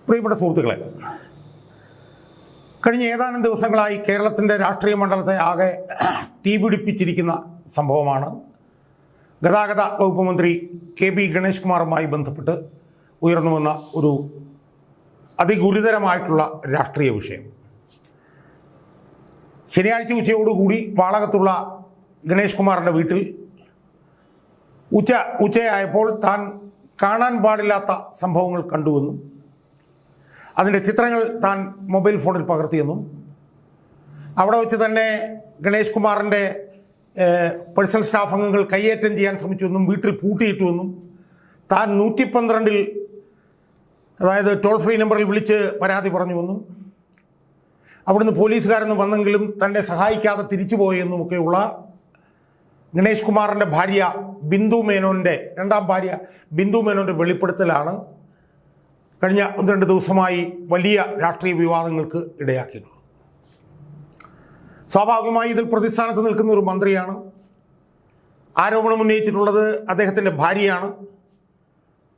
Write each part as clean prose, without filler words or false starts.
പ്രിയപ്പെട്ട സുഹൃത്തുക്കളെ, കഴിഞ്ഞ ഏതാനും ദിവസങ്ങളായി കേരളത്തിൻ്റെ രാഷ്ട്രീയ മണ്ഡലത്തെ ആകെ തീപിടിപ്പിച്ചിരിക്കുന്ന സംഭവമാണ് ഗതാഗത വകുപ്പ് മന്ത്രി KB ഗണേഷ് കുമാറുമായി ബന്ധപ്പെട്ട് ഉയർന്നു വന്ന ഒരു അതിഗുരുതരമായിട്ടുള്ള രാഷ്ട്രീയ വിഷയം. ശനിയാഴ്ച ഉച്ചയോടുകൂടി വാളകത്തുള്ള ഗണേഷ് കുമാറിൻ്റെ വീട്ടിൽ ഉച്ചയായപ്പോൾ താൻ കാണാൻ പാടില്ലാത്ത സംഭവങ്ങൾ കണ്ടുവെന്നും അതിൻ്റെ ചിത്രങ്ങൾ താൻ മൊബൈൽ ഫോണിൽ പകർത്തിയെന്നും അവിടെ വെച്ച് തന്നെ ഗണേഷ് കുമാറിൻ്റെ പേഴ്സണൽ സ്റ്റാഫ് അംഗങ്ങൾ കയ്യേറ്റം ചെയ്യാൻ ശ്രമിച്ചുവെന്നും വീട്ടിൽ പൂട്ടിയിട്ടുവെന്നും താൻ 112 അതായത് ടോൾ ഫ്രീ നമ്പറിൽ വിളിച്ച് പരാതി പറഞ്ഞുവെന്നും അവിടുന്ന് പോലീസുകാരൊന്നും വന്നെങ്കിലും തന്നെ സഹായിക്കാതെ തിരിച്ചു പോയെന്നുമൊക്കെയുള്ള ഗണേഷ് കുമാറിൻ്റെ ഭാര്യ ബിന്ദു മേനോൻ്റെ രണ്ടാം ഭാര്യ ബിന്ദു മേനോൻ്റെ വെളിപ്പെടുത്തലാണ് കഴിഞ്ഞ 1-2 ദിവസമായി വലിയ രാഷ്ട്രീയ വിവാദങ്ങൾക്ക് ഇടയാക്കിയിട്ടുള്ളത്. സ്വാഭാവികമായി ഇതിൽ പ്രതിസ്ഥാനത്ത് നിൽക്കുന്ന ഒരു മന്ത്രിയാണ്. ആരോപണം ഉന്നയിച്ചിട്ടുള്ളത് അദ്ദേഹത്തിൻ്റെ ഭാര്യയാണ്.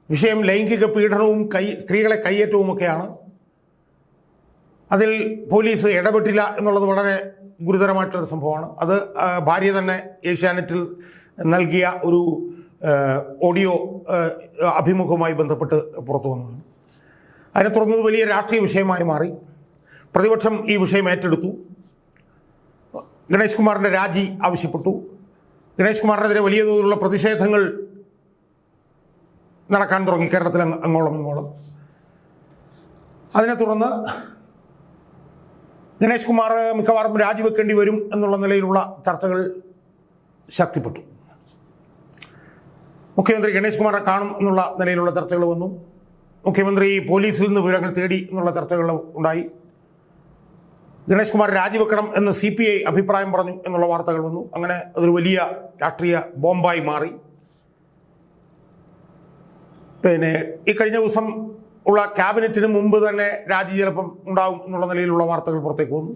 വിഷയം ലൈംഗിക പീഡനവും സ്ത്രീകളെ കയ്യേറ്റവുമൊക്കെയാണ്. അതിൽ പോലീസ് ഇടപെട്ടില്ല എന്നുള്ളത് വളരെ ഗുരുതരമായിട്ടുള്ളൊരു സംഭവമാണ്. അത് ഭാര്യ തന്നെ ഏഷ്യാനെറ്റിൽ നൽകിയ ഒരു ഓഡിയോ അഭിമുഖവുമായി ബന്ധപ്പെട്ട് പുറത്തു വന്നതാണ്. അതിനെ തുടർന്നത് വലിയ രാഷ്ട്രീയ വിഷയമായി മാറി. പ്രതിപക്ഷം ഈ വിഷയം ഏറ്റെടുത്തു. ഗണേഷ് കുമാറിൻ്റെ രാജി ആവശ്യപ്പെട്ടു. ഗണേഷ് കുമാറിനെതിരെ വലിയ തോതിലുള്ള പ്രതിഷേധങ്ങൾ നടക്കാൻ തുടങ്ങി കേരളത്തിൽ അങ്ങോളം ഇങ്ങോളം. അതിനെ തുടർന്ന് ഗണേഷ് കുമാർ മിക്കവാറും രാജിവെക്കേണ്ടി വരും എന്നുള്ള നിലയിലുള്ള ചർച്ചകൾ ശക്തിപ്പെട്ടു. മുഖ്യമന്ത്രി ഗണേഷ് കുമാറെ കാണും എന്നുള്ള നിലയിലുള്ള ചർച്ചകൾ വന്നു. മുഖ്യമന്ത്രി പോലീസിൽ നിന്ന് വിവരങ്ങൾ തേടി എന്നുള്ള ചർച്ചകൾ ഉണ്ടായി. ഗണേഷ് കുമാർ രാജിവെക്കണം എന്ന് CPI അഭിപ്രായം പറഞ്ഞു എന്നുള്ള വാർത്തകൾ വന്നു. അങ്ങനെ അതൊരു വലിയ രാഷ്ട്രീയ ബോംബായി മാറി. പിന്നെ ഈ കഴിഞ്ഞ ദിവസം ഉള്ള ക്യാബിനറ്റിന് മുമ്പ് തന്നെ രാജി ചിലപ്പം ഉണ്ടാവും എന്നുള്ള നിലയിലുള്ള വാർത്തകൾ പുറത്തേക്ക് വന്നു.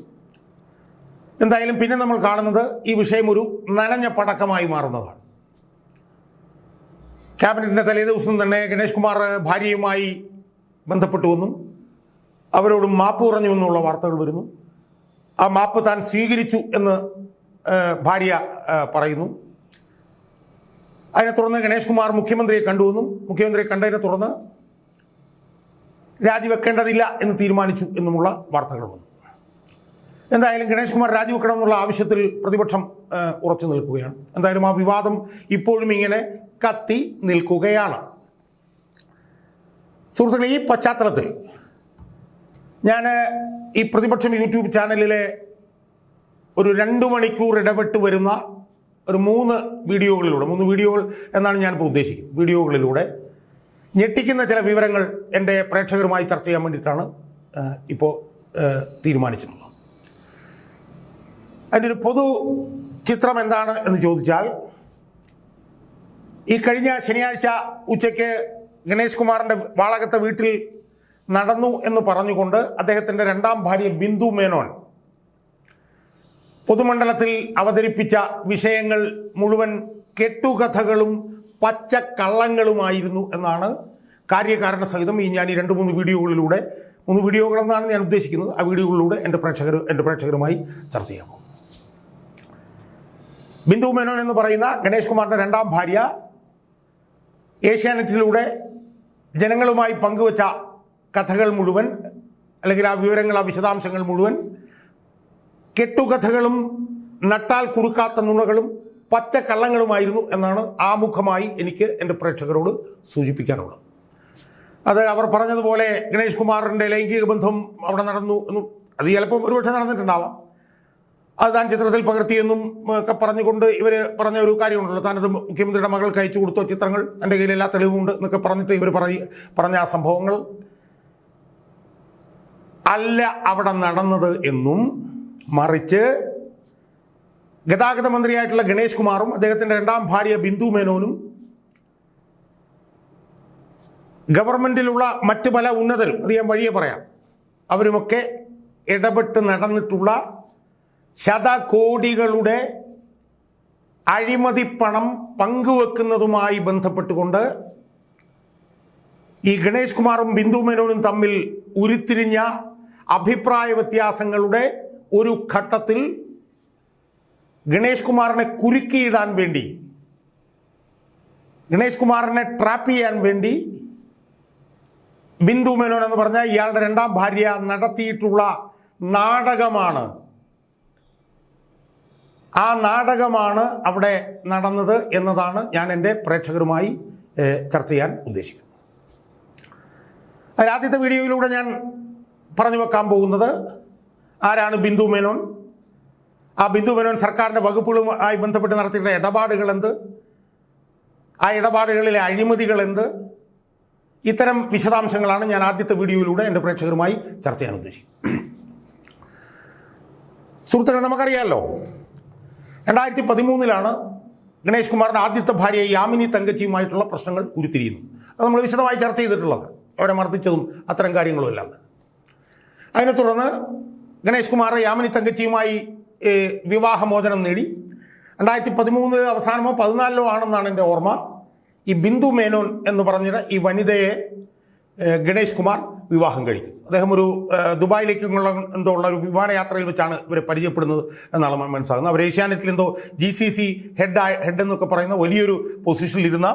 എന്തായാലും പിന്നെ നമ്മൾ കാണുന്നത് ഈ വിഷയം ഒരു നനഞ്ഞ പടക്കമായി മാറുന്നതാണ്. ക്യാബിനറ്റിൻ്റെ തലേ ദിവസം തന്നെ ഗണേഷ് കുമാർ ഭാര്യയുമായി ബന്ധപ്പെട്ടുവെന്നും അവരോട് മാപ്പ് പറഞ്ഞു എന്നുള്ള വാർത്തകൾ വരുന്നു. ആ മാപ്പ് താൻ സ്വീകരിച്ചു എന്ന് ഭാര്യ പറയുന്നു. അതിനെ തുടർന്ന് ഗണേഷ് കുമാർ മുഖ്യമന്ത്രിയെ കണ്ടുവെന്നും മുഖ്യമന്ത്രിയെ കണ്ടതിനെ തുടർന്ന് രാജിവെക്കേണ്ടതില്ല എന്ന് തീരുമാനിച്ചു എന്നുമുള്ള വാർത്തകൾ വന്നു. എന്തായാലും ഗണേഷ് കുമാർ രാജിവെക്കണം എന്നുള്ള ആവശ്യത്തിൽ പ്രതിപക്ഷം ഉറച്ചു നിൽക്കുകയാണ്. എന്തായാലും ആ വിവാദം ഇപ്പോഴും ഇങ്ങനെ കത്തി നിൽക്കുകയാണ്. സുഹൃത്തുക്കളെ, ഈ പശ്ചാത്തലത്തിൽ ഞാൻ ഈ പ്രതിപക്ഷം യൂട്യൂബ് ചാനലിലെ ഒരു 2 മണിക്കൂർ ഇടപെട്ട് വരുന്ന ഒരു 3 വീഡിയോകൾ എന്നാണ് ഞാനിപ്പോൾ ഉദ്ദേശിക്കുന്നത്. വീഡിയോകളിലൂടെ ഞെട്ടിക്കുന്ന ചില വിവരങ്ങൾ എൻ്റെ പ്രേക്ഷകരുമായി ചർച്ച ചെയ്യാൻ വേണ്ടിയിട്ടാണ് ഇപ്പോൾ തീരുമാനിച്ചിട്ടുള്ളത്. അതിൻ്റെ ഒരു പൊതു ചിത്രം എന്താണ് എന്ന് ചോദിച്ചാൽ, ഈ കഴിഞ്ഞ ശനിയാഴ്ച ഉച്ചയ്ക്ക് ഗണേഷ് കുമാറിൻ്റെ വാളകത്തെ വീട്ടിൽ നടന്നു എന്ന് പറഞ്ഞുകൊണ്ട് അദ്ദേഹത്തിൻ്റെ രണ്ടാം ഭാര്യ ബിന്ദു മേനോൻ പൊതുമണ്ഡലത്തിൽ അവതരിപ്പിച്ച വിഷയങ്ങൾ മുഴുവൻ കെട്ടുകഥകളും പച്ചക്കള്ളങ്ങളുമായിരുന്നു എന്നാണ് കാര്യകാരണ സഹിതം ഞാൻ ഈ 2-3 വീഡിയോകളിലൂടെ 3 വീഡിയോകളെന്നാണ് ഞാൻ ഉദ്ദേശിക്കുന്നത്. ആ വീഡിയോകളിലൂടെ എൻ്റെ പ്രേക്ഷകരുമായി ചർച്ച ചെയ്യാമോ. ബിന്ദു മേനോൻ എന്ന് പറയുന്ന ഗണേഷ് കുമാറിൻ്റെ രണ്ടാം ഭാര്യ ഏഷ്യാനെറ്റിലൂടെ ജനങ്ങളുമായി പങ്കുവച്ച കഥകൾ മുഴുവൻ, അല്ലെങ്കിൽ ആ വിവരങ്ങൾ, ആ വിശദാംശങ്ങൾ മുഴുവൻ കെട്ടുകഥകളും നട്ടാൽ കുറുക്കാത്ത നുണകളും പച്ചക്കള്ളങ്ങളുമായിരുന്നു എന്നാണ് ആമുഖമായി എനിക്ക് എൻ്റെ പ്രേക്ഷകരോട് സൂചിപ്പിക്കാനുള്ളത്. അത് അവർ പറഞ്ഞതുപോലെ ഗണേഷ് കുമാറിൻ്റെ ലൈംഗിക ബന്ധം അവിടെ നടന്നു എന്നും, അത് ചിലപ്പോൾ ഒരുപക്ഷെ നടന്നിട്ടുണ്ടാവാം, അത് താൻ ചിത്രത്തിൽ പകർത്തിയെന്നും ഒക്കെ പറഞ്ഞുകൊണ്ട് ഇവർ പറഞ്ഞ ഒരു കാര്യമുണ്ടല്ലോ, താനത് മുഖ്യമന്ത്രിയുടെ മകൾക്ക് അയച്ചു കൊടുത്ത ചിത്രങ്ങൾ എൻ്റെ കയ്യിൽ എല്ലാ തെളിവുമുണ്ട് എന്നൊക്കെ പറഞ്ഞിട്ട് ഇവർ പറഞ്ഞ ആ സംഭവങ്ങൾ അല്ല അവിടെ നടന്നത് എന്നും, മറിച്ച് ഗതാഗത മന്ത്രിയായിട്ടുള്ള ഗണേഷ് കുമാറും അദ്ദേഹത്തിൻ്റെ രണ്ടാം ഭാര്യ ബിന്ദു മേനോനും ഗവൺമെൻറ്റിലുള്ള മറ്റ് പല ഉന്നതരും, അത് ഞാൻ വഴിയെ പറയാം, അവരുമൊക്കെ ഇടപെട്ട് നടന്നിട്ടുള്ള ശതകോടികളുടെ അഴിമതിപ്പണം പങ്കുവെക്കുന്നതുമായി ബന്ധപ്പെട്ടുകൊണ്ട് ഈ ഗണേഷ് കുമാറും ബിന്ദു മേനോനും തമ്മിൽ ഉരുത്തിരിഞ്ഞ അഭിപ്രായ വ്യത്യാസങ്ങളുടെ ഒരു ഘട്ടത്തിൽ ഗണേഷ് കുമാറിനെ കുരുക്കിയിടാൻ വേണ്ടി, ഗണേഷ് കുമാറിനെ ട്രാപ്പ് ചെയ്യാൻ വേണ്ടി ബിന്ദു മേനോൻ എന്ന് പറഞ്ഞ ഇയാളുടെ രണ്ടാം ഭാര്യ നടത്തിയിട്ടുള്ള നാടകമാണ്. ആ നാടകമാണ് അവിടെ നടന്നത് എന്നതാണ് ഞാൻ എൻ്റെ പ്രേക്ഷകരുമായി ചർച്ച ചെയ്യാൻ ഉദ്ദേശിക്കുന്നത്. ആദ്യത്തെ വീഡിയോയിലൂടെ ഞാൻ പറഞ്ഞു വെക്കാൻ പോകുന്നത് ആരാണ് ബിന്ദു മേനോൻ, ആ ബിന്ദു മേനോൻ സർക്കാരിൻ്റെ വകുപ്പുകളുമായി ബന്ധപ്പെട്ട് നടത്തിയിട്ടുള്ള ഇടപാടുകൾ എന്ത്, ആ ഇടപാടുകളിലെ അഴിമതികൾ എന്ത്, ഇത്തരം വിശദാംശങ്ങളാണ് ഞാൻ ആദ്യത്തെ വീഡിയോയിലൂടെ എൻ്റെ പ്രേക്ഷകരുമായി ചർച്ച ചെയ്യാൻ ഉദ്ദേശിക്കുന്നത്. സുഹൃത്തുക്കളെ, നമുക്കറിയാമല്ലോ 2013 ഗണേഷ് കുമാറിൻ്റെ ആദ്യത്തെ ഭാര്യ യാമിനി തങ്കച്ചിയുമായിട്ടുള്ള പ്രശ്നങ്ങൾ ഉരുത്തിരിയുന്നത്. അത് നമ്മൾ വിശദമായി ചർച്ച ചെയ്തിട്ടുള്ളത്, അവരെ മർദ്ദിച്ചതും അത്തരം കാര്യങ്ങളും എല്ലാം. അതിനെ തുടർന്ന് ഗണേഷ് കുമാർ യാമിനി തങ്കച്ചിയുമായി വിവാഹമോചനം നേടി. 2013 അവസാനമോ 14 ആണെന്നാണ് എൻ്റെ ഓർമ്മ. ഈ ബിന്ദു മേനോൻ എന്ന് പറഞ്ഞിട്ട് ഈ വനിതയെ ഗണേഷ് കുമാർ വിവാഹം കഴിക്കുന്നത്. അദ്ദേഹം ഒരു ദുബായിലേക്കുള്ള എന്തോ ഉള്ള ഒരു വിമാനയാത്രയിൽ വെച്ചാണ് ഇവരെ പരിചയപ്പെടുന്നത് എന്നാണ് മനസ്സിലാകുന്നത്. അവർ ഏഷ്യാനെറ്റിൽ എന്തോ GCC ഹെഡ് എന്നൊക്കെ പറയുന്ന വലിയൊരു പൊസിഷനിലിരുന്ന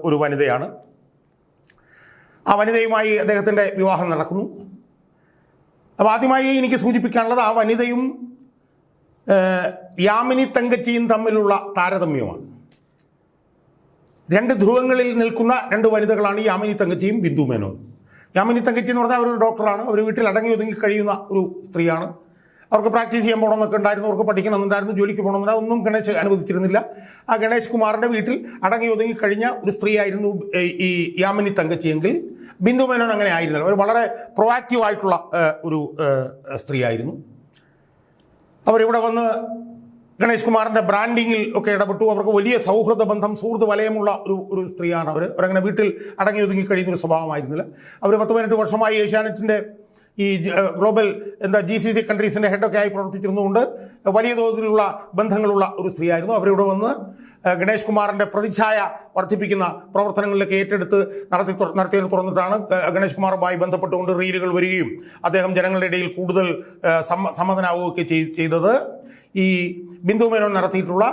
ഒരു വനിതയാണ്. ആ വനിതയുമായി അദ്ദേഹത്തിൻ്റെ വിവാഹം നടക്കുന്നു. അപ്പോൾ ആദ്യമായി എനിക്ക് സൂചിപ്പിക്കാനുള്ളത് ആ വനിതയും യാമിനി തങ്കച്ചിയും തമ്മിലുള്ള താരതമ്യമാണ്. രണ്ട് ധ്രുവങ്ങളിൽ നിൽക്കുന്ന രണ്ട് വനിതകളാണ് യാമിനി തങ്കച്ചിയും ബിന്ദു മേനോൻ. യാമിനി തങ്കച്ചി എന്ന് പറഞ്ഞാൽ അവരൊരു ഡോക്ടറാണ്, അവർ വീട്ടിൽ അടങ്ങി ഒതുങ്ങി കഴിയുന്ന ഒരു സ്ത്രീയാണ്. അവർക്ക് പ്രാക്ടീസ് ചെയ്യാൻ പോകണമെന്നൊക്കെ ഉണ്ടായിരുന്നു, അവർക്ക് പഠിക്കണമെന്നുണ്ടായിരുന്നു, ജോലിക്ക് പോകണമെന്നുണ്ടായിരുന്നു, അതൊന്നും ഗണേഷ് അനുവദിച്ചിരുന്നില്ല. ആ ഗണേഷ് കുമാറിൻ്റെ വീട്ടിൽ അടങ്ങി ഒതുങ്ങി കഴിഞ്ഞ ഒരു സ്ത്രീയായിരുന്നു ഈ യാമിനി തങ്കച്ചിയെങ്കിൽ ബിന്ദു മേനോൻ അങ്ങനെ ആയിരുന്നില്ല. അവർ വളരെ പ്രൊആക്റ്റീവായിട്ടുള്ള ഒരു സ്ത്രീയായിരുന്നു. അവരിവിടെ വന്ന് ഗണേഷ് കുമാറിൻ്റെ ബ്രാൻഡിങ്ങിൽ ഒക്കെ ഇടപെട്ടു. അവർക്ക് വലിയ സൗഹൃദ ബന്ധം, സുഹൃത്ത് വലയമുള്ള ഒരു സ്ത്രീയാണ് അവരങ്ങനെ വീട്ടിൽ അടങ്ങി ഒതുങ്ങി കഴിയുന്നൊരു സ്വഭാവമായിരുന്നില്ല. അവർ 10-18 വർഷമായി ഏഷ്യാനെറ്റിൻ്റെ ഈ ഗ്ലോബൽ GCC കൺട്രീസിൻ്റെ ഹെഡൊക്കെ ആയി പ്രവർത്തിച്ചിരുന്നുകൊണ്ട് വലിയ തോതിലുള്ള ബന്ധങ്ങളുള്ള ഒരു സ്ത്രീയായിരുന്നു. അവരിവിടെ വന്ന് ഗണേഷ് കുമാറിൻ്റെ പ്രതിച്ഛായ വർദ്ധിപ്പിക്കുന്ന പ്രവർത്തനങ്ങളിലൊക്കെ ഏറ്റെടുത്ത് നടത്തിയതിന് തുറന്നിട്ടാണ് ഗണേഷ് കുമാറുമായി ബന്ധപ്പെട്ടുകൊണ്ട് റീലുകൾ വരികയും അദ്ദേഹം ജനങ്ങളുടെ ഇടയിൽ കൂടുതൽ സമ്മതനാവുകയൊക്കെ ചെയ്തത് ഈ ബിന്ദു മേനോൻ നടത്തിയിട്ടുള്ള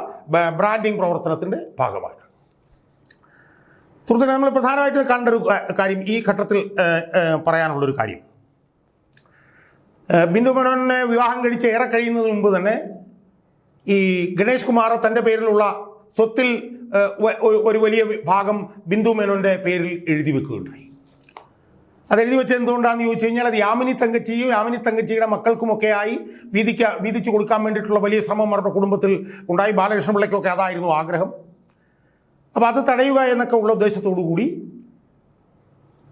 ബ്രാൻഡിങ് പ്രവർത്തനത്തിൻ്റെ ഭാഗമാണ്. സുഹൃത്തുക്കളെ, നമ്മൾ പ്രധാനമായിട്ട് കണ്ടൊരു കാര്യം, ഈ ഘട്ടത്തിൽ പറയാനുള്ളൊരു കാര്യം, ബിന്ദു മേനോനെ വിവാഹം കഴിച്ച് ഏറെ കഴിയുന്നതിന് മുമ്പ് തന്നെ ഈ ഗണേഷ് കുമാർ തൻ്റെ പേരിലുള്ള സ്വത്തിൽ ഒരു വലിയ ഭാഗം ബിന്ദു മേനോൻ്റെ പേരിൽ എഴുതി വെക്കുകയുണ്ടായി. അതെഴുതി വെച്ചത് എന്തുകൊണ്ടാണെന്ന് ചോദിച്ചു കഴിഞ്ഞാൽ അത് യാമിനി തങ്കച്ചിയുടെ മക്കൾക്കുമൊക്കെയായി വീതിച്ചു കൊടുക്കാൻ വേണ്ടിയിട്ടുള്ള വലിയ ശ്രമം അവരുടെ കുടുംബത്തിൽ ഉണ്ടായി. ബാലകൃഷ്ണ പിള്ളയ്ക്കൊക്കെ അതായിരുന്നു ആഗ്രഹം. അപ്പോൾ അത് തടയുക എന്നൊക്കെ ഉള്ള ഉദ്ദേശത്തോടു കൂടി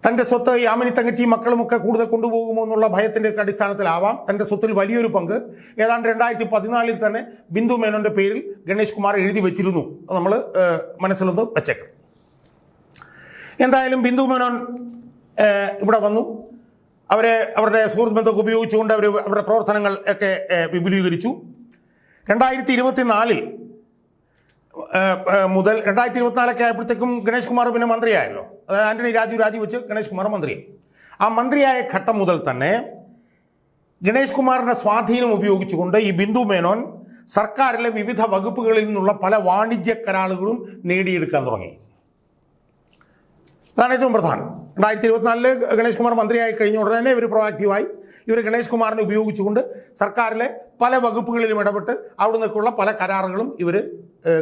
തൻ്റെ സ്വത്ത് യാമിനി തങ്കച്ചിയും മക്കളുമൊക്കെ കൂടുതൽ കൊണ്ടുപോകുമോ എന്നുള്ള ഭയത്തിൻ്റെ അടിസ്ഥാനത്തിലാവാം തൻ്റെ സ്വത്തിൽ വലിയൊരു പങ്ക് ഏതാണ്ട് 2014 തന്നെ ബിന്ദു മേനോൻ്റെ പേരിൽ ഗണേഷ് കുമാർ എഴുതി വെച്ചിരുന്നു. നമ്മൾ മനസ്സിലൊന്ന് വെച്ചേക്കാം. എന്തായാലും ബിന്ദു മേനോൻ ഇവിടെ വന്നു. അവരുടെ സുഹൃത്ത് ബന്ധമൊക്കെ ഉപയോഗിച്ചുകൊണ്ട് അവരുടെ പ്രവർത്തനങ്ങൾ ഒക്കെ വിപുലീകരിച്ചു. 2024 മുതൽ 2024 ആയപ്പോഴത്തേക്കും ഗണേഷ് കുമാർ പിന്നെ മന്ത്രിയായല്ലോ. അതായത് ആന്റണി രാജിവെച്ച് ഗണേഷ് കുമാർ മന്ത്രിയായി. ആ മന്ത്രിയായ ഘട്ടം മുതൽ തന്നെ ഗണേഷ് കുമാറിൻ്റെ സ്വാധീനം ഉപയോഗിച്ചുകൊണ്ട് ഈ ബിന്ദു മേനോൻ സർക്കാരിലെ വിവിധ വകുപ്പുകളിൽ നിന്നുള്ള പല വാണിജ്യ കരാറുകളും നേടിയെടുക്കാൻ തുടങ്ങി. അതാണ് ഏറ്റവും പ്രധാനം. 2024 ഗണേഷ് കുമാർ മന്ത്രിയായി കഴിഞ്ഞ ഉടനെ തന്നെ ഇവർ പ്രൊആക്റ്റീവായി ഗണേഷ് കുമാറിനെ ഉപയോഗിച്ചുകൊണ്ട് സർക്കാരിലെ പല വകുപ്പുകളിലും ഇടപെട്ട് അവിടെ നിന്നൊക്കെയുള്ള പല കരാറുകളും ഇവർ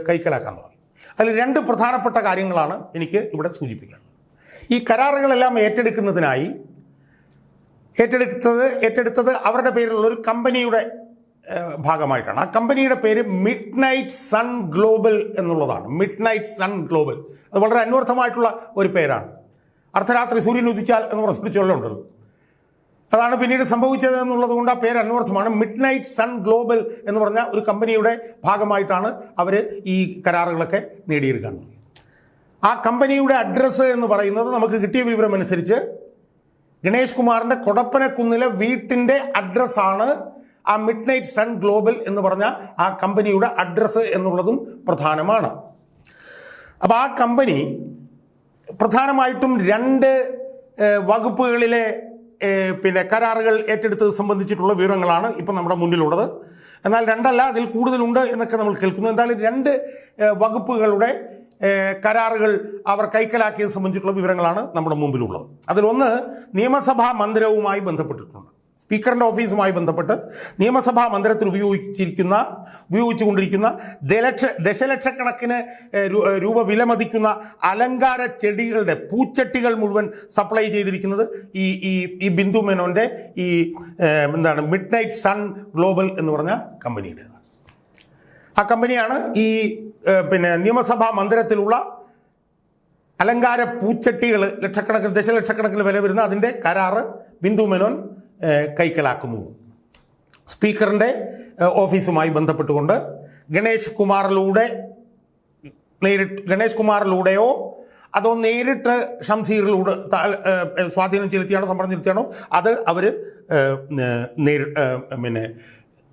കൈക്കലാക്കാൻ തുടങ്ങി. അതിൽ 2 പ്രധാനപ്പെട്ട കാര്യങ്ങളാണ് എനിക്ക് ഇവിടെ സൂചിപ്പിക്കുന്നത്. ഈ കരാറുകളെല്ലാം ഏറ്റെടുത്തത് അവരുടെ പേരിലുള്ളൊരു കമ്പനിയുടെ ഭാഗമായിട്ടാണ്. ആ കമ്പനിയുടെ പേര് മിഡ്നൈറ്റ് സൺ ഗ്ലോബൽ എന്നുള്ളതാണ്. മിഡ്നൈറ്റ് സൺ ഗ്ലോബൽ അത് വളരെ അന്വർത്ഥമായിട്ടുള്ള ഒരു പേരാണ്. അർദ്ധരാത്രി സൂര്യൻ ഉദിച്ചാൽ എന്ന് പറഞ്ഞൊരു ചൊല്ലുണ്ടല്ലോ, അതാണ് പിന്നീട് സംഭവിച്ചത് എന്നുള്ളത് കൊണ്ട് ആ പേര് അന്വർത്ഥമാണ്. മിഡ്നൈറ്റ് സൺ ഗ്ലോബൽ എന്ന് പറഞ്ഞ ഒരു കമ്പനിയുടെ ഭാഗമായിട്ടാണ് അവർ ഈ കരാറുകളൊക്കെ നേടിയെടുക്കാൻ തുടങ്ങി. ആ കമ്പനിയുടെ അഡ്രസ്സ് എന്ന് പറയുന്നത് നമുക്ക് കിട്ടിയ വിവരം അനുസരിച്ച് ഗണേഷ് കുമാറിൻ്റെ കൊടപ്പനക്കുന്നിലെ വീട്ടിൻ്റെ അഡ്രസ്സാണ് ആ മിഡ്നൈറ്റ് സൺ ഗ്ലോബൽ എന്ന് പറഞ്ഞ ആ കമ്പനിയുടെ അഡ്രസ്സ് എന്നുള്ളതും പ്രധാനമാണ്. അപ്പോൾ ആ കമ്പനി പ്രധാനമായിട്ടും 2 വകുപ്പുകളിലെ പിന്നെ കരാറുകൾ ഏറ്റെടുത്തത് സംബന്ധിച്ചിട്ടുള്ള വിവരങ്ങളാണ് ഇപ്പം നമ്മുടെ മുന്നിലുള്ളത്. എന്നാൽ രണ്ടല്ല, അതിൽ കൂടുതലുണ്ട് എന്നൊക്കെ നമ്മൾ കേൾക്കുന്നു. എന്തായാലും 2 വകുപ്പുകളുടെ കരാറുകൾ അവർ കൈക്കലാക്കിയത് സംബന്ധിച്ചിട്ടുള്ള വിവരങ്ങളാണ് നമ്മുടെ മുമ്പിലുള്ളത്. അതിലൊന്ന് നിയമസഭാ മന്ദിരവുമായി ബന്ധപ്പെട്ടിട്ടുണ്ട്. സ്പീക്കറിൻ്റെ ഓഫീസുമായി ബന്ധപ്പെട്ട് നിയമസഭാ മന്ദിരത്തിൽ ഉപയോഗിച്ചുകൊണ്ടിരിക്കുന്ന ദശലക്ഷക്കണക്കിന് രൂപ വിലമതിക്കുന്ന അലങ്കാര ചെടികളുടെ പൂച്ചട്ടികൾ മുഴുവൻ സപ്ലൈ ചെയ്തിരിക്കുന്നത് ഈ ബിന്ദു മേനോൻ്റെ മിഡ് നൈറ്റ് സൺ ഗ്ലോബൽ എന്ന് പറഞ്ഞ കമ്പനിയുടെ. ആ കമ്പനിയാണ് ഈ നിയമസഭാ മന്ദിരത്തിലുള്ള അലങ്കാര പൂച്ചട്ടികൾ ദശലക്ഷക്കണക്കിന് വില വരുന്ന അതിൻ്റെ കരാറ് ബിന്ദു മേനോൻ കൈക്കലാക്കുന്നു. സ്പീക്കറിൻ്റെ ഓഫീസുമായി ബന്ധപ്പെട്ടുകൊണ്ട് ഗണേഷ് കുമാറിലൂടെയോ അതോ നേരിട്ട് ഷംസീറിലൂടെ സ്വാധീനം ചെലുത്തിയാണോ സമ്മർദ്ദം ചെലുത്തിയാണോ അത് അവർ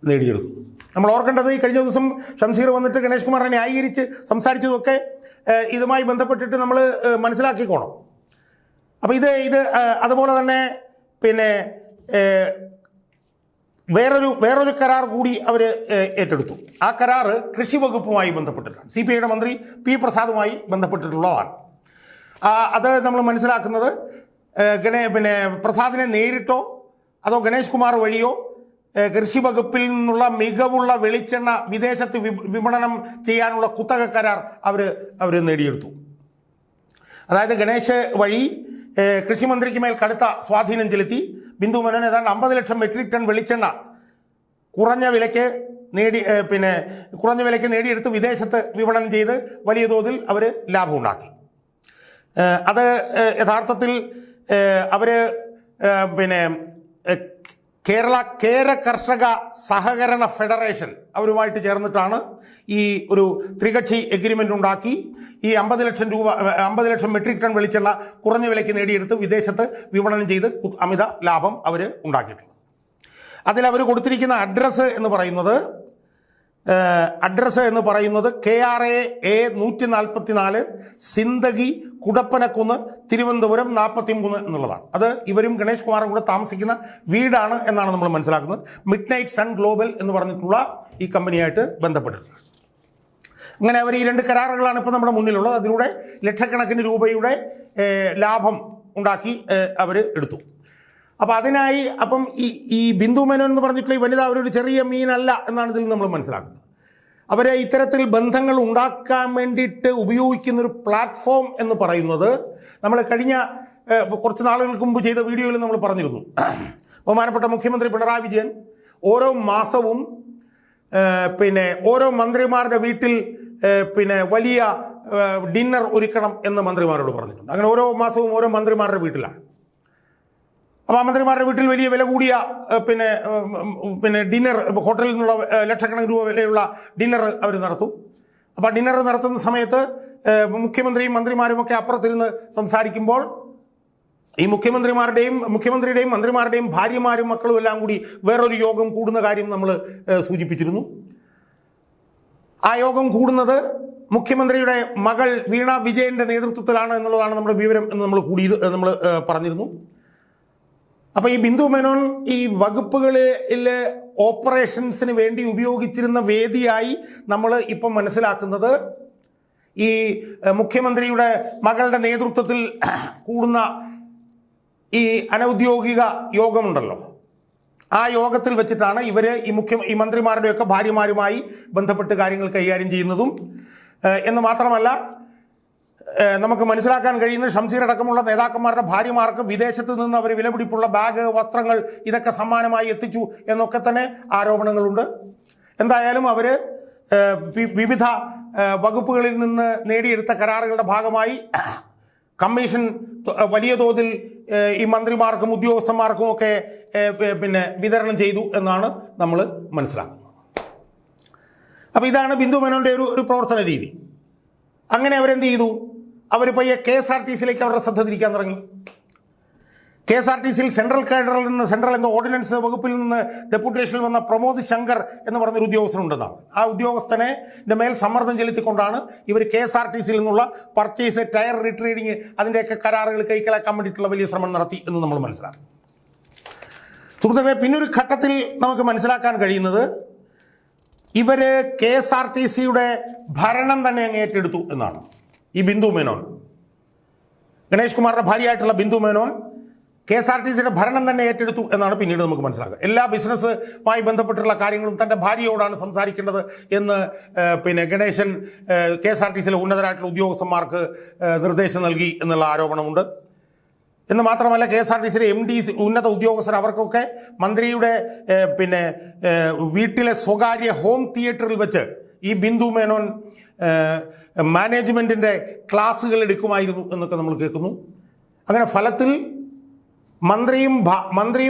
നേടിയെടുക്കുന്നു. നമ്മൾ ഓർക്കേണ്ടത് ഈ കഴിഞ്ഞ ദിവസം ഷംസീർ വന്നിട്ട് ഗണേഷ് കുമാറിനെ ന്യായീകരിച്ച് സംസാരിച്ചതൊക്കെ ഇതുമായി ബന്ധപ്പെട്ടിട്ട് നമ്മൾ മനസ്സിലാക്കിക്കോണം. അപ്പോൾ ഇത് അതുപോലെ തന്നെ വേറൊരു കരാർ കൂടി അവർ ഏറ്റെടുത്തു. ആ കരാറ് കൃഷി വകുപ്പുമായി ബന്ധപ്പെട്ടിട്ടാണ്. CPIയുടെ മന്ത്രി P. പ്രസാദുമായി ബന്ധപ്പെട്ടിട്ടുള്ളതാണ്. അത് നമ്മൾ മനസ്സിലാക്കുന്നത് പ്രസാദിനെ നേരിട്ടോ അതോ ഗണേഷ് കുമാർ വഴിയോ കൃഷി വകുപ്പിൽ നിന്നുള്ള മികവുള്ള വെളിച്ചെണ്ണ വിദേശത്ത് വിപണനം ചെയ്യാനുള്ള കുത്തക കരാർ അവർ നേടിയെടുത്തു. അതായത് ഗണേഷ് വഴി കൃഷിമന്ത്രിക്ക് മേൽ കടുത്ത സ്വാധീനം ചെലുത്തി ബിന്ദു മേനോൻ ഏതാണ്ട് 50 ലക്ഷം മെട്രിക് ടൺ വെളിച്ചെണ്ണ കുറഞ്ഞ വിലയ്ക്ക് നേടിയെടുത്ത് വിദേശത്ത് വിപണനം ചെയ്ത് വലിയ തോതിൽ അവർ ലാഭം ഉണ്ടാക്കി. അത് യഥാർത്ഥത്തിൽ അവർ കേര കർഷക സഹകരണ ഫെഡറേഷൻ അവരുമായിട്ട് ചേർന്നിട്ടാണ് ഈ ഒരു ത്രികക്ഷി എഗ്രിമെൻ്റ് ഉണ്ടാക്കി ഈ 50 ലക്ഷം മെട്രിക് ടൺ വെളിച്ചെണ്ണ കുറഞ്ഞ വിലയ്ക്ക് നേടിയെടുത്ത് വിദേശത്ത് വിപണനം ചെയ്ത് അമിത ലാഭം അവർ ഉണ്ടാക്കിയിട്ടുള്ളത്. അതിലവർ കൊടുത്തിരിക്കുന്ന അഡ്രസ്സ് എന്ന് പറയുന്നത് KRA 144 സിന്ദഗി കുടപ്പനക്കുന്ന് തിരുവനന്തപുരം 43 എന്നുള്ളതാണ്. അത് ഇവരും ഗണേഷ് കുമാറും കൂടെ താമസിക്കുന്ന വീടാണ് എന്നാണ് നമ്മൾ മനസ്സിലാക്കുന്നത്. മിഡ് നൈറ്റ് സൺ ഗ്ലോബൽ എന്ന് പറഞ്ഞിട്ടുള്ള ഈ കമ്പനിയായിട്ട് ബന്ധപ്പെട്ടിട്ടുണ്ട്. അങ്ങനെ അവർ ഈ 2 കരാറുകളാണ് ഇപ്പോൾ നമ്മുടെ മുന്നിലുള്ളത്. അതിലൂടെ ലക്ഷക്കണക്കിന് രൂപയുടെ ലാഭം ഉണ്ടാക്കി അവർ എടുത്തു. അപ്പോൾ അതിനായി ഈ ബിന്ദു മേനോൻ എന്ന് പറഞ്ഞിട്ടുള്ള ഈ വനിത അവരൊരു ചെറിയ മീനല്ല എന്നാണ് ഇതിൽ നമ്മൾ മനസ്സിലാക്കുന്നത്. അവരെ ഇത്തരത്തിൽ ബന്ധങ്ങൾ ഉണ്ടാക്കാൻ വേണ്ടിയിട്ട് ഉപയോഗിക്കുന്നൊരു പ്ലാറ്റ്ഫോം എന്ന് പറയുന്നത് നമ്മൾ കഴിഞ്ഞ കുറച്ച് നാളുകൾക്ക് മുമ്പ് ചെയ്ത വീഡിയോയിൽ നമ്മൾ പറഞ്ഞിരുന്നു. ബഹുമാനപ്പെട്ട മുഖ്യമന്ത്രി പിണറായി വിജയൻ ഓരോ മാസവും ഓരോ മന്ത്രിമാരുടെ വീട്ടിൽ വലിയ ഡിന്നർ ഒരുക്കണം എന്ന് മന്ത്രിമാരോട് പറഞ്ഞിട്ടുണ്ട്. അങ്ങനെ ഓരോ മാസവും ഓരോ മന്ത്രിമാരുടെ വീട്ടിലാണ്. അപ്പോൾ ആ മന്ത്രിമാരുടെ വീട്ടിൽ വലിയ വില കൂടിയ ഡിന്നർ ഹോട്ടലിൽ നിന്നുള്ള ലക്ഷക്കണക്കിന് രൂപ വിലയുള്ള ഡിന്നർ അവർ നടത്തും. അപ്പോൾ ഡിന്നർ നടത്തുന്ന സമയത്ത് മുഖ്യമന്ത്രിയും മന്ത്രിമാരുമൊക്കെ അപ്പുറത്തിരുന്ന് സംസാരിക്കുമ്പോൾ ഈ മുഖ്യമന്ത്രിയുടെയും മന്ത്രിമാരുടെയും ഭാര്യമാരും മക്കളും എല്ലാം കൂടി വേറൊരു യോഗം കൂടുന്ന കാര്യം നമ്മൾ സൂചിപ്പിച്ചിരുന്നു. ആ യോഗം കൂടുന്നത് മുഖ്യമന്ത്രിയുടെ മകൾ വീണ വിജയൻ്റെ നേതൃത്വത്തിലാണ് എന്നുള്ളതാണ് നമ്മുടെ വിവരം എന്ന് നമ്മൾ പറഞ്ഞിരുന്നു. അപ്പോൾ ഈ ബിന്ദു മേനോൻ ഈ വകുപ്പുകളിൽ ഓപ്പറേഷൻസിന് വേണ്ടി ഉപയോഗിച്ചിരുന്ന വേദിയായി നമ്മൾ ഇപ്പം മനസ്സിലാക്കുന്നത് ഈ മുഖ്യമന്ത്രിയുടെ മകളുടെ നേതൃത്വത്തിൽ കൂടുന്ന ഈ അനൗദ്യോഗിക യോഗമുണ്ടല്ലോ, ആ യോഗത്തിൽ വെച്ചിട്ടാണ് ഇവർ ഈ മന്ത്രിമാരുടെയൊക്കെ ഭാര്യമാരുമായി ബന്ധപ്പെട്ട് കാര്യങ്ങൾ കൈകാര്യം ചെയ്യുന്നതും. എന്ന് മാത്രമല്ല, നമുക്ക് മനസ്സിലാക്കാൻ കഴിയുന്ന ഷംസീർ അടക്കമുള്ള നേതാക്കന്മാരുടെ ഭാര്യമാർക്ക് വിദേശത്ത് നിന്ന് അവർ വിലപിടിപ്പുള്ള ബാഗ്, വസ്ത്രങ്ങൾ ഇതൊക്കെ സമ്മാനമായി എത്തിച്ചു എന്നൊക്കെ തന്നെ ആരോപണങ്ങളുണ്ട്. എന്തായാലും അവർ വിവിധ വകുപ്പുകളിൽ നിന്ന് നേടിയെടുത്ത കരാറുകളുടെ ഭാഗമായി കമ്മീഷൻ വലിയ തോതിൽ ഈ മന്ത്രിമാർക്കും ഉദ്യോഗസ്ഥന്മാർക്കും ഒക്കെ വിതരണം ചെയ്തു എന്നാണ് നമ്മൾ മനസ്സിലാക്കുന്നത്. അപ്പോൾ ഇതാണ് ബിന്ദു മേനോൻ്റെ ഒരു പ്രവർത്തന രീതി. അങ്ങനെ അവരെന്ത് ചെയ്തു? അവർ പയ്യെ KSRTCയിലേക്ക് അവരുടെ ശ്രദ്ധ തിരിക്കാൻ തുടങ്ങി. KSRTCയിൽ സെൻട്രൽ എന്ന ഓർഡിനൻസ് വകുപ്പിൽ നിന്ന് ഡെപ്യൂട്ടേഷനിൽ വന്ന പ്രമോദ് ശങ്കർ എന്ന് പറഞ്ഞൊരു ഉദ്യോഗസ്ഥനുണ്ടെന്നാണ്. ആ ഉദ്യോഗസ്ഥനെ മേൽ സമ്മർദ്ദം ചെലുത്തിക്കൊണ്ടാണ് ഇവർ KSRTCയിൽ നിന്നുള്ള പർച്ചേസ്, ടയർ റീട്രേഡിങ്, അതിൻ്റെയൊക്കെ കരാറുകൾ കൈക്കലാക്കാൻ വേണ്ടിയിട്ടുള്ള വലിയ ശ്രമം നടത്തി എന്ന് നമ്മൾ മനസ്സിലാക്കും. സുഹൃത്തുക്കളെ, പിന്നൊരു ഘട്ടത്തിൽ നമുക്ക് മനസ്സിലാക്കാൻ കഴിയുന്നത് ഇവർ KSRTCയുടെ ഭരണം തന്നെ അങ്ങ് ഏറ്റെടുത്തു എന്നാണ്. ഈ ബിന്ദു മേനോൻ, ഗണേഷ് കുമാറിൻ്റെ ഭാര്യയായിട്ടുള്ള ബിന്ദു മേനോൻ KSRTCയുടെ ഭരണം തന്നെ ഏറ്റെടുത്തു എന്നാണ് പിന്നീട് നമുക്ക് മനസ്സിലാക്കുക. എല്ലാ ബിസിനസ്സുമായി ബന്ധപ്പെട്ടുള്ള കാര്യങ്ങളും തൻ്റെ ഭാര്യയോടാണ് സംസാരിക്കേണ്ടത് എന്ന് ഗണേശൻ KSRTCയിലെ ഉന്നതരായിട്ടുള്ള ഉദ്യോഗസ്ഥന്മാർക്ക് നിർദ്ദേശം നൽകി എന്നുള്ള ആരോപണമുണ്ട്. എന്ന് മാത്രമല്ല, KSRTCയിലെ MD ഉന്നത ഉദ്യോഗസ്ഥർ അവർക്കൊക്കെ മന്ത്രിയുടെ വീട്ടിലെ സ്വകാര്യ ഹോം തിയേറ്ററിൽ വെച്ച് ഈ ബിന്ദു മേനോൻ മാനേജ്മെൻറ്റിൻ്റെ ക്ലാസ്സുകൾ എടുക്കുമായിരുന്നു എന്നൊക്കെ നമ്മൾ കേൾക്കുന്നു. അങ്ങനെ ഫലത്തിൽ മന്ത്രിയും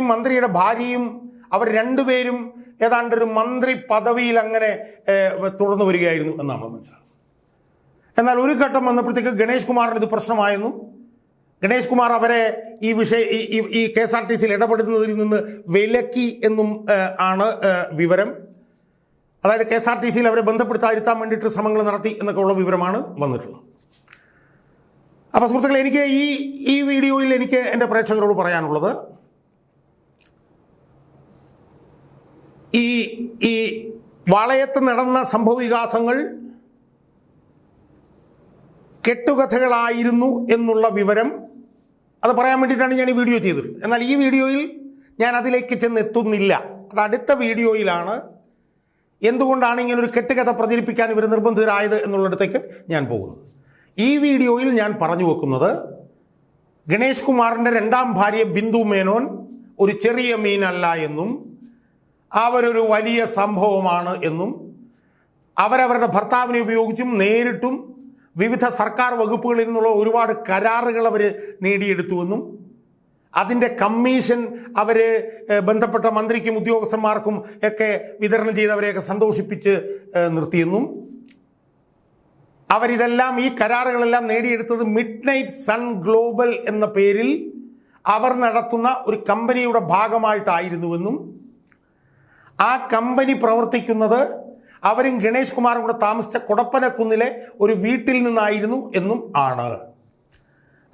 മന്ത്രിയുടെ ഭാര്യയും അവർ രണ്ടുപേരും ഏതാണ്ടൊരു മന്ത്രി പദവിയിൽ അങ്ങനെ തുടർന്നു വരികയായിരുന്നു എന്ന് നമ്മൾ മനസ്സിലാക്കും. എന്നാൽ ഒരു ഘട്ടം വന്നപ്പോഴത്തേക്ക് ഗണേഷ് കുമാറിന് ഇത് പ്രശ്നമായെന്നും ഗണേഷ് കുമാർ അവരെ ഈ KSRTCയിൽ ഇടപെടുന്നതിൽ നിന്ന് വിലക്കി എന്നും ആണ് വിവരം. അതായത് KSRTCയിൽ അവരെ ബന്ധപ്പെടുത്താതിരുത്താൻ വേണ്ടിയിട്ട് ശ്രമങ്ങൾ നടത്തി എന്നൊക്കെ ഉള്ള വിവരമാണ് വന്നിട്ടുള്ളത്. അപ്പോൾ സുഹൃത്തുക്കളെ, എനിക്ക് ഈ വീഡിയോയിൽ എനിക്ക് എൻ്റെ പ്രേക്ഷകരോട് പറയാനുള്ളത്, ഈ വാളയത്ത് നടന്ന സംഭവവികാസങ്ങൾ കെട്ടുകഥകളായിരുന്നു എന്നുള്ള വിവരം അത് പറയാൻ വേണ്ടിയിട്ടാണ് ഞാൻ ഈ വീഡിയോ ചെയ്തത്. എന്നാൽ ഈ വീഡിയോയിൽ ഞാൻ അതിലേക്ക് ചെന്നെത്തുന്നില്ല. അത് അടുത്ത വീഡിയോയിലാണ് എന്തുകൊണ്ടാണ് ഇങ്ങനൊരു കെട്ടുകഥ പ്രചരിപ്പിക്കാൻ ഇവർ നിർബന്ധിതരായത് എന്നുള്ളിടത്തേക്ക് ഞാൻ പോകുന്നത്. ഈ വീഡിയോയിൽ ഞാൻ പറഞ്ഞു വെക്കുന്നത്, ഗണേഷ് കുമാറിൻ്റെ രണ്ടാം ഭാര്യ ബിന്ദു മേനോൻ ഒരു ചെറിയ മീനല്ല എന്നും അവരൊരു വലിയ സംഭവമാണ് എന്നും അവരവരുടെ ഭർത്താവിനെ ഉപയോഗിച്ചും നേരിട്ടും വിവിധ സർക്കാർ വകുപ്പുകളിൽ നിന്നുള്ള ഒരുപാട് കരാറുകൾ അവർ നേടിയെടുത്തുവെന്നും അതിൻ്റെ കമ്മീഷൻ അവർ ബന്ധപ്പെട്ട മന്ത്രിക്കും ഉദ്യോഗസ്ഥന്മാർക്കും ഒക്കെ വിതരണം ചെയ്തവരെയൊക്കെ സന്തോഷിപ്പിച്ച് നിർത്തിയെന്നും അവരിതെല്ലാം ഈ കരാറുകളെല്ലാം നേടിയെടുത്തത് മിഡ്നൈറ്റ് സൺ ഗ്ലോബൽ എന്ന പേരിൽ അവർ നടത്തുന്ന ഒരു കമ്പനിയുടെ ഭാഗമായിട്ടായിരുന്നുവെന്നും ആ കമ്പനി പ്രവർത്തിക്കുന്നത് അവരും ഗണേഷ് കുമാറും കൂടെ താമസിച്ച കൊടപ്പനക്കുന്നിലെ ഒരു വീട്ടിൽ നിന്നായിരുന്നു എന്നും ആണ്.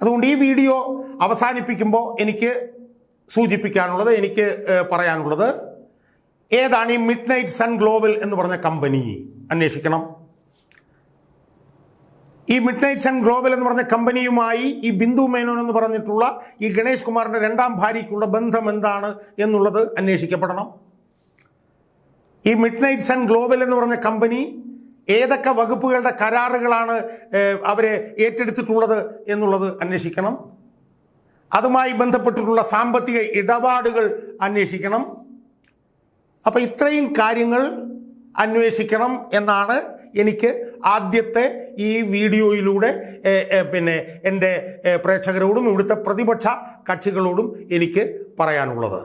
അതുകൊണ്ട് ഈ വീഡിയോ അവസാനിപ്പിക്കുമ്പോൾ എനിക്ക് സൂചിപ്പിക്കാനുള്ളത്, എനിക്ക് പറയാനുള്ളത്, ഏതാണ് ഈ മിഡ്നൈറ്റ് സൺ ഗ്ലോബൽ എന്ന് പറഞ്ഞ കമ്പനി അന്വേഷിക്കണം. ഈ മിഡ്നൈറ്റ് സൺ ഗ്ലോബൽ എന്ന് പറഞ്ഞ കമ്പനിയുമായി ഈ ബിന്ദു മേനോൻ എന്ന് പറഞ്ഞിട്ടുള്ള ഈ ഗണേഷ് കുമാറിൻ്റെ രണ്ടാം ഭാര്യയ്ക്കുള്ള ബന്ധം എന്താണ് എന്നുള്ളത് അന്വേഷിക്കപ്പെടണം. ഈ മിഡ്നൈറ്റ് സൺ ഗ്ലോബൽ എന്ന് പറഞ്ഞ കമ്പനി ഏതൊക്കെ വകുപ്പുകളുടെ കരാറുകളാണ് അവരെ ഏറ്റെടുത്തിട്ടുള്ളത് എന്നുള്ളത് അന്വേഷിക്കണം. അതുമായി ബന്ധപ്പെട്ടിട്ടുള്ള സാമ്പത്തിക ഇടപാടുകൾ അന്വേഷിക്കണം. അപ്പോൾ ഇത്രയും കാര്യങ്ങൾ അന്വേഷിക്കണം എന്നാണ് എനിക്ക് ആദ്യത്തെ ഈ വീഡിയോയിലൂടെ എൻ്റെ പ്രേക്ഷകരോടും ഇവിടുത്തെ പ്രതിപക്ഷ കക്ഷികളോടും എനിക്ക് പറയാനുള്ളത്.